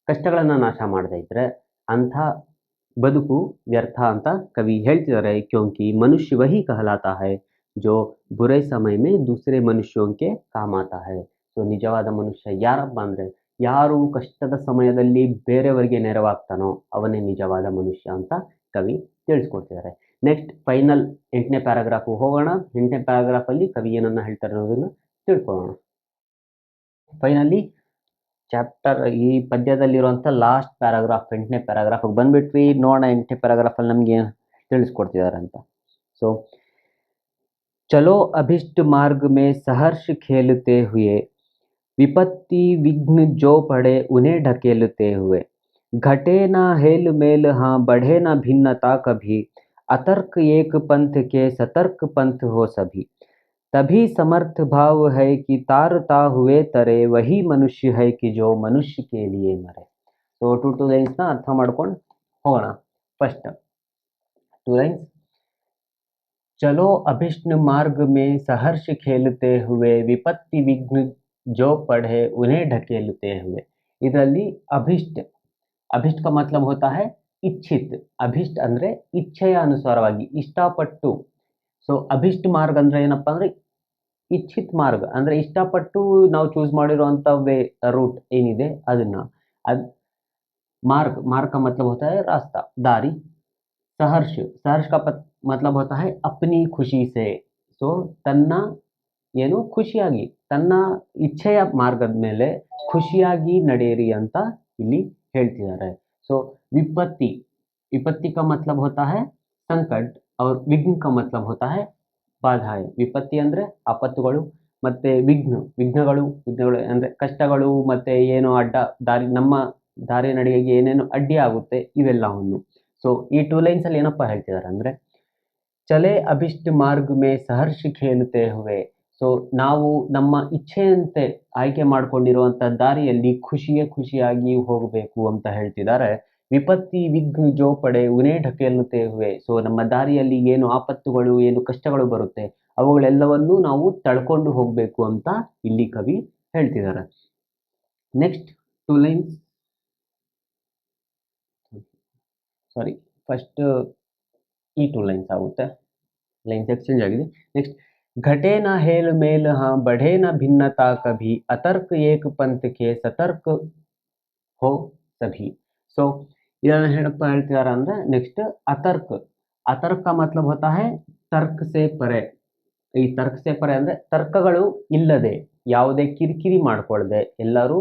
ಕಷ್ಟಗಳನ್ನು ನಾಶ ಮಾಡದೇ ಇದ್ರೆ ಅಂಥ ಬದುಕು ವ್ಯರ್ಥ ಅಂತ ಕವಿ ಹೇಳ್ತಿದ್ದಾರೆ. क्योंकि मनुष्य वही कहलाता है जो बुरे समय में दूसरे मनुष्यों के काम आता है. ಸೊ ನಿಜವಾದ ಮನುಷ್ಯ ಯಾರಪ್ಪ ಅಂದ್ರೆ, ಯಾರು ಕಷ್ಟದ ಸಮಯದಲ್ಲಿ ಬೇರೆಯವರಿಗೆ ನೆರವಾಗ್ತಾನೋ ಅವನೇ ನಿಜವಾದ ಮನುಷ್ಯ ಅಂತ ಕವಿ ತಿಳಿಸ್ಕೊಡ್ತಿದ್ದಾರೆ. ನೆಕ್ಸ್ಟ್ ಫೈನಲ್ 8ನೇ ಪ್ಯಾರಾಗ್ರಾಫ್ ಹೋಗೋಣ. 8ನೇ ಪ್ಯಾರಾಗ್ರಾಫ್ ಅಲ್ಲಿ ಕವಿ ಏನನ್ನ ಹೇಳ್ತಾರೆ ಅನ್ನೋದನ್ನ ತಿಳ್ಕೊಳ್ಳೋಣ. ಫೈನಲಿ ಚಾಪ್ಟರ್ ಈ ಪದ್ಯದಲ್ಲಿರುವಂಥ ಲಾಸ್ಟ್ ಪ್ಯಾರಾಗ್ರಾಫ್ 8ನೇ ಪ್ಯಾರಾಗ್ರಾಫ್ ಬಂದ್ಬಿಟ್ವಿ. ನೋಡೋಣ 8ನೇ ಪ್ಯಾರಾಗ್ರಾಫ್ ಅಲ್ಲಿ ನಮ್ಗೆ ತಿಳಿಸ್ಕೊಡ್ತಿದ್ದಾರೆ ಅಂತ. ಸೊ चलो अभिष्ट मार्ग में सहर्ष खेलते हुए विपत्ति विघ्न जो पड़े उन्हें ढकेलते हुए घटे ना हेल मेल हाँ बढ़े ना भिन्नता कभी अतर्क एक पंथ के सतर्क पंथ हो सभी तभी समर्थ भाव है कि तारता हुए तरे वही मनुष्य है कि जो मनुष्य के लिए मरे. ಸೊ 2 ಲೈನ್ಸ್ನ ಅರ್ಥ ಮಾಡ್ಕೊಂಡು ಹೋಗೋಣ. First 2 lines. चलो अभिष्ट मार्ग में सहर्ष खेलते हुए विपत्ति विघ्न जो पढ़े उन्हें ढकेलते हुए. ಇದರಲ್ಲಿ ಅಭಿಷ್ಟ का मतलब होता है ಇಚ್ಛಿತ್. ಅಭಿಷ್ಟ ಅಂದ್ರೆ ಇಚ್ಛೆಯ ಅನುಸಾರವಾಗಿ, ಇಷ್ಟಪಟ್ಟು. ಸೊ ಅಭಿಷ್ಟ ಮಾರ್ಗ ಅಂದ್ರೆ ಏನಪ್ಪಾ ಅಂದ್ರೆ ಇಚ್ಛಿತ್ ಮಾರ್ಗ ಅಂದ್ರೆ ಇಷ್ಟಪಟ್ಟು ನಾವು ಚೂಸ್ ಮಾಡಿರುವಂತ ರೂಟ್ ಏನಿದೆ ಅದನ್ನ. मार्ग का मतलब होता है रास्ता, दारी. सहर्ष का मतलब होता है अपनी खुशी से. ಸೊ ತನ್ನ ಏನು ಖುಷಿಯಾಗಿ, ತನ್ನ ಇಚ್ಛೆಯ ಮಾರ್ಗದ ಮೇಲೆ ಖುಷಿಯಾಗಿ ನಡೆಯಿರಿ ಅಂತ ಇಲ್ಲಿ ಹೇಳ್ತಿದ್ದಾರೆ. ಸೊ विपत्ति का मतलब होता है संकट और विघ्न का मतलब होता है ಬಾಧಾಯ, ವಿಪತ್ತಿ ಅಂದರೆ ಆಪತ್ತುಗಳು, ಮತ್ತು ವಿಘ್ನಗಳು ಅಂದರೆ ಕಷ್ಟಗಳು, ಮತ್ತು ಏನು ದಾರಿ ನಮ್ಮ ದಾರಿ ನಡೆಗೆ ಏನೇನು ಅಡ್ಡಿ ಆಗುತ್ತೆ ಇವೆಲ್ಲವನ್ನು. ಸೊ ಈ 2 ಲೈನ್ಸಲ್ಲಿ ಏನಪ್ಪ ಹೇಳ್ತಿದ್ದಾರೆ ಅಂದರೆ, ಚಲೆ ಅಭಿಷ್ಟ ಮಾರ್ಗ ಮೇ ಸಹರ್ಷ ಖೇಲತೆ ಹುವೆ. ಸೊ ನಾವು ನಮ್ಮ ಇಚ್ಛೆಯಂತೆ ಆಯ್ಕೆ ಮಾಡ್ಕೊಂಡಿರುವಂಥ ದಾರಿಯಲ್ಲಿ ಖುಷಿಯಾಗಿ ಹೋಗಬೇಕು ಅಂತ ಹೇಳ್ತಿದ್ದಾರೆ. ವಿಪತ್ತಿ ವಿಘ್ನ ಜೋ ಪಡೆ ಉನೇ ಢಕೇಲುತ್ತೆ ಹುವೆ. ಸೊ ನಮ್ಮ ದಾರಿಯಲ್ಲಿ ಏನು ಆಪತ್ತುಗಳು, ಏನು ಕಷ್ಟಗಳು ಬರುತ್ತೆ ಅವುಗಳೆಲ್ಲವನ್ನೂ ನಾವು ತಳ್ಕೊಂಡು ಹೋಗಬೇಕು ಅಂತ ಇಲ್ಲಿ ಕವಿ ಹೇಳ್ತಿದ್ದಾರೆ. ನೆಕ್ಸ್ಟ್ 2 ಲೈನ್ಸ್, ಸಾರಿ ಫಸ್ಟ್ ಈ 2 ಲೈನ್ಸ್ ಆಗುತ್ತೆ, ಲೈನ್ಸ್ ಎಕ್ಸ್ಚೇಂಜ್ ಆಗಿದೆ. ನೆಕ್ಸ್ಟ್, घटे न हेल मेल हाँ बढ़े न भिन्नता कभी, अतर्क एक पंथ के सतर्क हो सभी. ಸೊ ಇದನ್ನು ಏನಪ್ಪ ಹೇಳ್ತಿದ್ದಾರೆ ಅಂದರೆ, ನೆಕ್ಸ್ಟ್ ಅತರ್ಕ मतलब होता है ತರ್ಕ ಸೆ ಪರೆ. ಈ ತರ್ಕ ಸೆ ಪರೆ ಅಂದರೆ ತರ್ಕಗಳು ಇಲ್ಲದೆ, ಯಾವುದೇ ಕಿರಿಕಿರಿ ಮಾಡ್ಕೊಳ್ಳದೆ, ಎಲ್ಲರೂ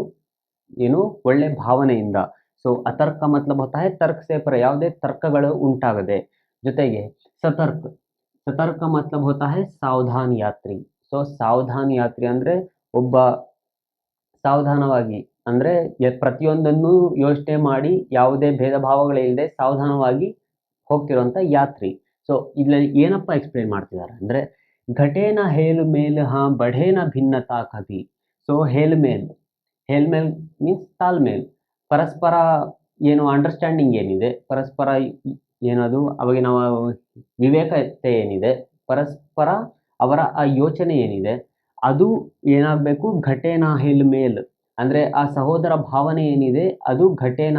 ಏನು ಒಳ್ಳೆ ಭಾವನೆಯಿಂದ. ಸೊ ಅತರ್ಕ मतलब होता है ತರ್ಕ ಸೆ ಪರೆ, ಯಾವುದೇ ತರ್ಕಗಳು ಉಂಟಾಗದೆ. ಜೊತೆಗೆ ಸತರ್ಕ मतलब होता है ಸಾವಧಾನ್ ಯಾತ್ರಿ. ಸೊ ಸಾವಧಾನ್ ಯಾತ್ರಿ ಅಂದರೆ ಒಬ್ಬ ಸಾವಧಾನವಾಗಿ, ಅಂದರೆ ಪ್ರತಿಯೊಂದನ್ನು ಯೋಚನೆ ಮಾಡಿ ಯಾವುದೇ ಭೇದ ಭಾವಗಳಿಲ್ಲದೆ ಸಾವಧಾನವಾಗಿ ಹೋಗ್ತಿರುವಂಥ ಯಾತ್ರಿ. ಸೊ ಇಲ್ಲಿ ಏನಪ್ಪ ಎಕ್ಸ್ಪ್ಲೇನ್ ಮಾಡ್ತಿದ್ದಾರೆ ಅಂದರೆ, ಘಟೇನ ಹೇಲು ಮೇಲ್ ಹಾಂ ಬಢೇನ ಭಿನ್ನತಾ ಕಭಿ. ಸೊ ಹೇಲ್ಮೇಲ್ ಮೀನ್ಸ್ ತಾಳ್ಮೇಲ್, ಪರಸ್ಪರ ಏನು ಅಂಡರ್ಸ್ಟ್ಯಾಂಡಿಂಗ್ ಏನಿದೆ, ಪರಸ್ಪರ ಏನದು ಅವಾಗ ನಾವು ವಿವೇಕತೆ ಏನಿದೆ, ಪರಸ್ಪರ ಅವರ ಆ ಯೋಚನೆ ಏನಿದೆ ಅದು ಏನಾಗಬೇಕು, ಘಟೇನ ಹೇಲ್ಮೇಲ್ ಅಂದರೆ ಆ ಸಹೋದರ ಭಾವನೆ ಏನಿದೆ ಅದು ಘಟೇನ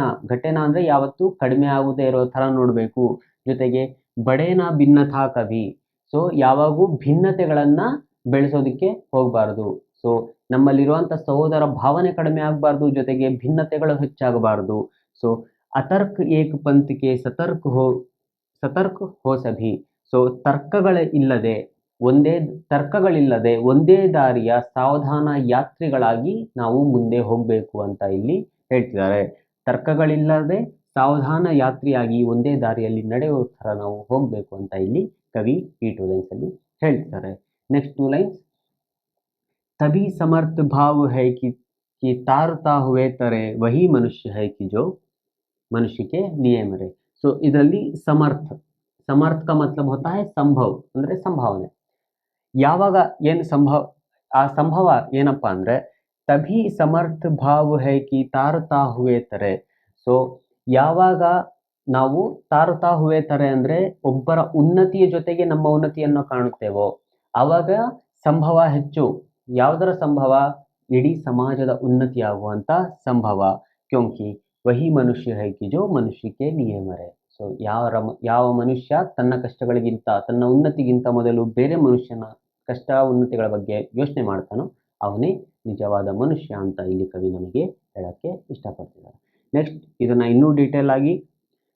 ಅಂದರೆ ಯಾವತ್ತೂ ಕಡಿಮೆ ಆಗುದೇ ಇರೋ ಥರ ನೋಡಬೇಕು. ಜೊತೆಗೆ ಬಡೇನ ಭಿನ್ನತಾ ಕವಿ. ಸೊ ಯಾವಾಗೂ ಭಿನ್ನತೆಗಳನ್ನು ಬೆಳೆಸೋದಕ್ಕೆ ಹೋಗಬಾರ್ದು. ಸೊ ನಮ್ಮಲ್ಲಿರುವಂಥ ಸಹೋದರ ಭಾವನೆ ಕಡಿಮೆ ಆಗಬಾರ್ದು, ಜೊತೆಗೆ ಭಿನ್ನತೆಗಳು ಹೆಚ್ಚಾಗಬಾರ್ದು. ಸೊ ಅತರ್ಕ್ ಏಕ ಪಂಥಕ್ಕೆ ಸತರ್ಕ ಹೋ ಸಭಿ. ಸೊ ತರ್ಕಗಳಿಲ್ಲದೆ ಒಂದೇ ದಾರಿಯ ಸಾವಧಾನ ಯಾತ್ರಿಗಳಾಗಿ ನಾವು ಮುಂದೆ ಹೋಗಬೇಕು ಅಂತ ಇಲ್ಲಿ ಹೇಳ್ತಿದ್ದಾರೆ. ತರ್ಕಗಳಿಲ್ಲದೆ ಸಾವಧಾನ ಯಾತ್ರಿಯಾಗಿ ಒಂದೇ ದಾರಿಯಲ್ಲಿ ನಡೆಯುವ ಥರ ನಾವು ಹೋಗಬೇಕು ಅಂತ ಇಲ್ಲಿ ಕವಿ ಈ 2 ಲೈನ್ಸಲ್ಲಿ ಹೇಳ್ತಿದ್ದಾರೆ. ನೆಕ್ಸ್ಟ್ 2 ಲೈನ್ಸ್, ತಭಿ ಸಮರ್ಥ ಭಾವ ಹೈ ಕಿ ತಾರತಾ ಹುವೆ ತರೆ ವಹಿ ಮನುಷ್ಯ ಹೈ ಕಿ ಜೋ ಮನುಷ್ಯಕ್ಕೆ ಲಿಯೇ ಮರೆ. ಸೊ ಇದರಲ್ಲಿ ಸಮರ್ಥ का मतलब होता है ಸಂಭವ, ಅಂದರೆ ಸಂಭಾವನೆ. ಯಾವಾಗ ಏನು ಆ ಸಂಭವ ಏನಪ್ಪ ಅಂದರೆ, ತಭಿ ಸಮರ್ಥ ಭಾವ ಹೈ ಕಿ ತಾರತಾ ಹುವೆ ತರೆ. ಸೊ ಯಾವಾಗ ನಾವು ತಾರತಾ ಹುವೆ ತರೆ ಅಂದರೆ ಒಬ್ಬರ ಉನ್ನತಿಯ ಜೊತೆಗೆ ನಮ್ಮ ಉನ್ನತಿಯನ್ನು ಕಾಣುತ್ತೇವೋ ಆವಾಗ ಸಂಭವ ಹೆಚ್ಚು. ಯಾವುದರ ಸಂಭವ? ಇಡೀ ಸಮಾಜದ ಉನ್ನತಿಯಾಗುವಂಥ ಸಂಭವ. ಕ್ಯೋಂಕಿ ವಹಿ ಮನುಷ್ಯ ಹೈ ಕಿ ಜೋ ಮನುಷ್ಯಕ್ಕೆ ಲಿಯೇ ಮರೆ. ಸೊ ಯಾವ ಮನುಷ್ಯ ತನ್ನ ಕಷ್ಟಗಳಿಗಿಂತ, ತನ್ನ ಉನ್ನತಿಗಿಂತ ಮೊದಲು ಬೇರೆ ಮನುಷ್ಯನ ಕಷ್ಟ ಉನ್ನತಿಗಳ ಬಗ್ಗೆ ಯೋಚನೆ ಮಾಡ್ತಾನೋ ಅವನೇ ನಿಜವಾದ ಮನುಷ್ಯ ಅಂತ ಇಲ್ಲಿ ಕವಿ ನಮಗೆ ಹೇಳೋಕ್ಕೆ ಇಷ್ಟಪಡ್ತಿದ್ದಾರೆ. ನೆಕ್ಸ್ಟ್ ಇದನ್ನು ಇನ್ನೂ ಡೀಟೇಲ್ ಆಗಿ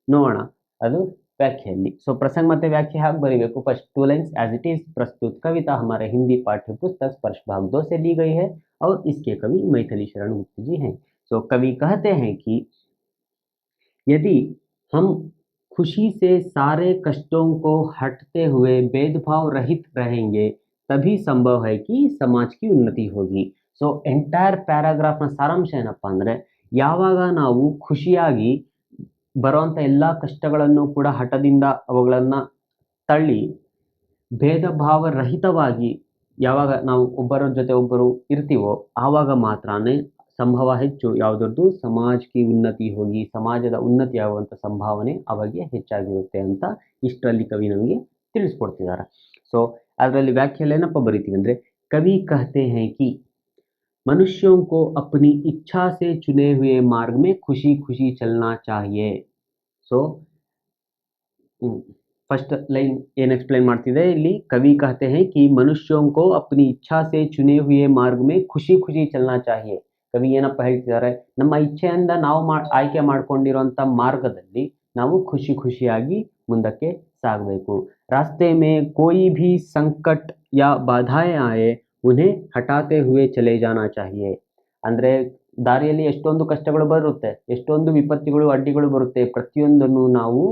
ನೋಡೋಣ, ಅದು व्याख्याली। सो प्रसंग मत व्याख्या हाक बरीबेकु। First 2 lines as it is प्रस्तुत कविता हमारे हिंदी पाठ्य पुस्तक स्पर्श भाग 2 से ली गई है और इसके कवि मैथिली शरण गुप्त जी हैं। सो कवि कहते हैं कि यदि हम खुशी से सारे कष्टों को हटते हुए भेदभाव रहित रहेंगे तभी संभव है कि समाज की उन्नति होगी। सो ಎಂಟೈರ್ ಪ್ಯಾರಾಗ್ರಾಫ್ನ ಸಾರಾಂಶ ಏನಪ್ಪ ಅಂದರೆ, ಯಾವಾಗ ನಾವು ಖುಷಿಯಾಗಿ ಬರುವಂಥ ಎಲ್ಲ ಕಷ್ಟಗಳನ್ನು ಕೂಡ ಹಠದಿಂದ ಅವುಗಳನ್ನು ತಳ್ಳಿ ಭೇದ ಭಾವ ರಹಿತವಾಗಿ ಯಾವಾಗ ನಾವು ಒಬ್ಬರ ಜೊತೆ ಒಬ್ಬರು ಇರ್ತೀವೋ ಆವಾಗ ಮಾತ್ರನೇ ಸಂಭವ ಹೆಚ್ಚು ಯಾವುದರದ್ದು ಸಮಾಜಕ್ಕೆ ಉನ್ನತಿ ಹೋಗಿ ಸಮಾಜದ ಉನ್ನತಿ ಆಗುವಂಥ ಸಂಭಾವನೆ ಅವಾಗೆ ಹೆಚ್ಚಾಗಿರುತ್ತೆ ಅಂತ ಇಷ್ಟರಲ್ಲಿ ಕವಿ ನಮಗೆ ತಿಳಿಸ್ಕೊಡ್ತಿದ್ದಾರೆ। ಸೊ ಅದರಲ್ಲಿ ವ್ಯಾಖ್ಯೆಯಲ್ಲಿ ಏನಪ್ಪ ಬರೀತೀವಿ ಅಂದರೆ, कवि कहते हैं कि मनुष्यों को अपनी इच्छा से चुने हुए मार्ग में खुशी खुशी चलना चाहिए। सो फर्स्ट लाइन ಏನು एक्सप्लेन ಮಾಡ್ತಿದೆ ಇಲ್ಲಿ, कवि कहते हैं कि मनुष्यों को अपनी इच्छा से चुने हुए मार्ग में खुशी खुशी चलना चाहिए। ಕವಿ ಏನಪ್ಪ ಹೇಳ್ತಿದ್ದಾರೆ, ನಮ್ಮ ಇಚ್ಛೆಯಿಂದ ನಾವು ಆಯ್ಕೆ ಮಾಡ್ಕೊಂಡಿರುವಂಥ ಮಾರ್ಗದಲ್ಲಿ ನಾವು ಖುಷಿ ಖುಷಿಯಾಗಿ ಮುಂದಕ್ಕೆ ಸಾಗಬೇಕು। रास्ते में कोई भी संकट या बाधाएं आए उन्हें हटाते हुए चले जाना चाहिए। ಅಂದರೆ ದಾರಿಯಲ್ಲಿ ಎಷ್ಟೊಂದು ಕಷ್ಟಗಳು ಬರುತ್ತೆ, ಎಷ್ಟೊಂದು ವಿಪತ್ತುಗಳು ಅಡ್ಡಿಗಳು ಬರುತ್ತೆ, ಪ್ರತಿಯೊಂದನ್ನು ನಾವು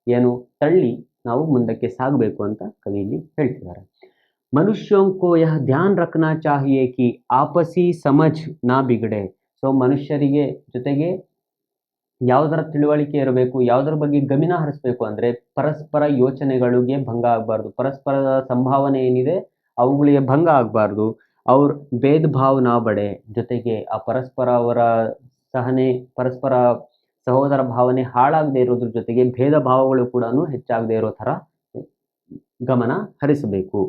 ಏನು ತಳ್ಳಿ ನಾವು ಮುಂದಕ್ಕೆ ಸಾಗಬೇಕು ಅಂತ ಕವಿ ಇಲ್ಲಿ ಹೇಳ್ತಿದ್ದಾರೆ। मनुष्यों को यह ध्यान रखना चाहिए कि आपसी समझ ना बिगड़े. ಸೊ ಮನುಷ್ಯರಿಗೆ ಜೊತೆಗೆ ಯಾವುದರ ತಿಳುವಳಿಕೆ ಇರಬೇಕು, ಯಾವುದರ ಬಗ್ಗೆ ಗಮನ ಹರಿಸಬೇಕು ಅಂದ್ರೆ ಪರಸ್ಪರ ಯೋಚನೆಗಳಿಗೆ ಭಂಗ ಆಗಬಾರ್ದು, ಪರಸ್ಪರದ ಸಂಭಾವನೆ ಏನಿದೆ ಅವುಗಳಿಗೆ ಭಂಗ ಆಗಬಾರ್ದು. ಅವ್ರ ಭೇದ ಭಾವ ನಾ ಬಡೆ, ಜೊತೆಗೆ ಆ ಪರಸ್ಪರ ಅವರ ಸಹನೆ, ಪರಸ್ಪರ ಸಹೋದರ ಭಾವನೆ ಹಾಳಾಗದೆ ಇರೋದ್ರ ಜೊತೆಗೆ ಭೇದ ಭಾವಗಳು ಕೂಡ ಹೆಚ್ಚಾಗದೆ ಇರೋ ಥರ ಗಮನ ಹರಿಸಬೇಕು.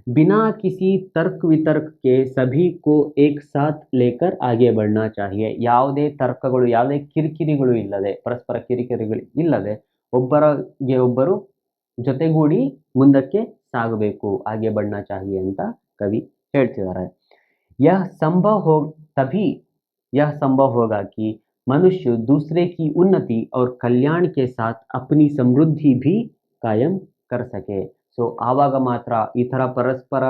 बिना किसी तर्क वितर्क के सभी को एक साथ लेकर आगे बढ़ना चाहिए. ಯಾವುದೇ ತರ್ಕಗಳು, ಯಾವುದೇ ಕಿರಿಕಿರಿಗಳು ಇಲ್ಲದೆ, ಪರಸ್ಪರ ಕಿರಿಕಿರಿಗಳು ಇಲ್ಲದೆ ಒಬ್ಬರಿಗೆ ಒಬ್ಬರು ಜೊತೆಗೂಡಿ ಮುಂದಕ್ಕೆ ಸಾಗಬೇಕು, आगे बढ़ना चाहिए ಅಂತ ಕವಿ ಹೇಳ್ತಿದ್ದಾರೆ. यह संभव हो तभी यह संभव होगा कि मनुष्य दूसरे की उन्नति और कल्याण के साथ अपनी समृद्धि भी कायम कर सके. ಸೊ ಆವಾಗ ಮಾತ್ರ ಈ ಥರ ಪರಸ್ಪರ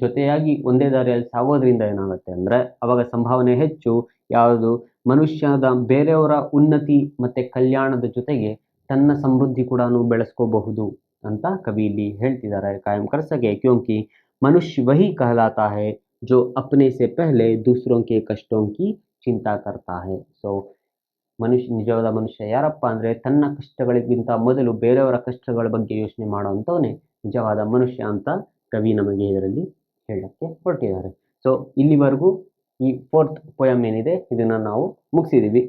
ಜೊತೆಯಾಗಿ ಒಂದೇ ದಾರಿಯಲ್ಲಿ ಸಾಗೋದ್ರಿಂದ ಏನಾಗುತ್ತೆ ಅಂದರೆ ಅವಾಗ ಸಂಭಾವನೆ ಹೆಚ್ಚು. ಯಾವುದು ಮನುಷ್ಯದ ಬೇರೆಯವರ ಉನ್ನತಿ ಮತ್ತು ಕಲ್ಯಾಣದ ಜೊತೆಗೆ ತನ್ನ ಸಮೃದ್ಧಿ ಕೂಡ ಬೆಳೆಸ್ಕೋಬಹುದು ಅಂತ ಕವಿ ಇಲ್ಲಿ ಹೇಳ್ತಿದ್ದಾರೆ. ಕಾಯಂ ಕರ್ ಸಕೆ ಕ್ಯೋಂಕಿ ಮನುಷ್ಯ ವಹಿ कहलाता है जो अपने से पहले दूसरों के कष्टों की चिंता करता है. ಸೊ ನಿಜವಾದ ಮನುಷ್ಯ ಯಾರಪ್ಪ ಅಂದರೆ ತನ್ನ ಕಷ್ಟಗಳಿಗಿಂತ ಮೊದಲು ಬೇರೆಯವರ ಕಷ್ಟಗಳ ಬಗ್ಗೆ ಯೋಚನೆ ಮಾಡೋವಂಥವನೇ ನಿಜವಾದ ಮನುಷ್ಯ ಅಂತ ಕವಿ ನಮಗೆ ಇದರಲ್ಲಿ ಹೇಳಕ್ಕೆ ಹೊರಟಿದ್ದಾರೆ. ಸೊ ಇಲ್ಲಿವರೆಗೂ ಈ 4th ಪೋಯಮ್ ಏನಿದೆ ಇದನ್ನು ನಾವು ಮುಗಿಸಿದ್ದೀವಿ.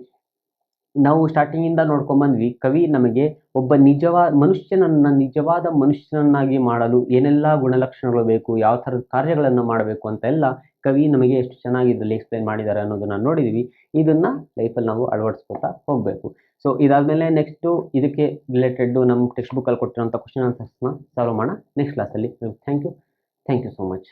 ನಾವು ಸ್ಟಾರ್ಟಿಂಗಿಂದ ನೋಡ್ಕೊಂಡ್ಬಂದ್ವಿ, ಕವಿ ನಮಗೆ ಒಬ್ಬ ನಿಜವಾದ ಮನುಷ್ಯನನ್ನಾಗಿ ಮಾಡಲು ಏನೆಲ್ಲ ಗುಣಲಕ್ಷಣಗಳು ಬೇಕು, ಯಾವ ಥರದ ಕಾರ್ಯಗಳನ್ನು ಮಾಡಬೇಕು ಅಂತೆಲ್ಲ ಕವಿ ನಮಗೆ ಎಷ್ಟು ಚೆನ್ನಾಗಿ ಇದರಲ್ಲಿ ಎಕ್ಸ್ಪ್ಲೈನ್ ಮಾಡಿದ್ದಾರೆ ಅನ್ನೋದನ್ನ ನೋಡಿದ್ವಿ. ಇದನ್ನ ಲೈಫಲ್ಲಿ ನಾವು ಅಳವಡಿಸ್ಕೊತಾ ಹೋಗಬೇಕು. ಸೊ ಇದಾದಮೇಲೆ ನೆಕ್ಸ್ಟು ಇದಕ್ಕೆ ರಿಲೇಟೆಡ್ ನಮ್ಮ ಟೆಕ್ಸ್ಟ್ ಬುಕ್ಕಲ್ಲಿ ಕೊಟ್ಟಿರೋಂಥ ಕ್ವಶನ್ ಆನ್ಸರ್ಸ್ನ ಸಾಲ್ವ್ ಮಾಡೋಣ ನೆಕ್ಸ್ಟ್ ಕ್ಲಾಸಲ್ಲಿ. Thank you so much.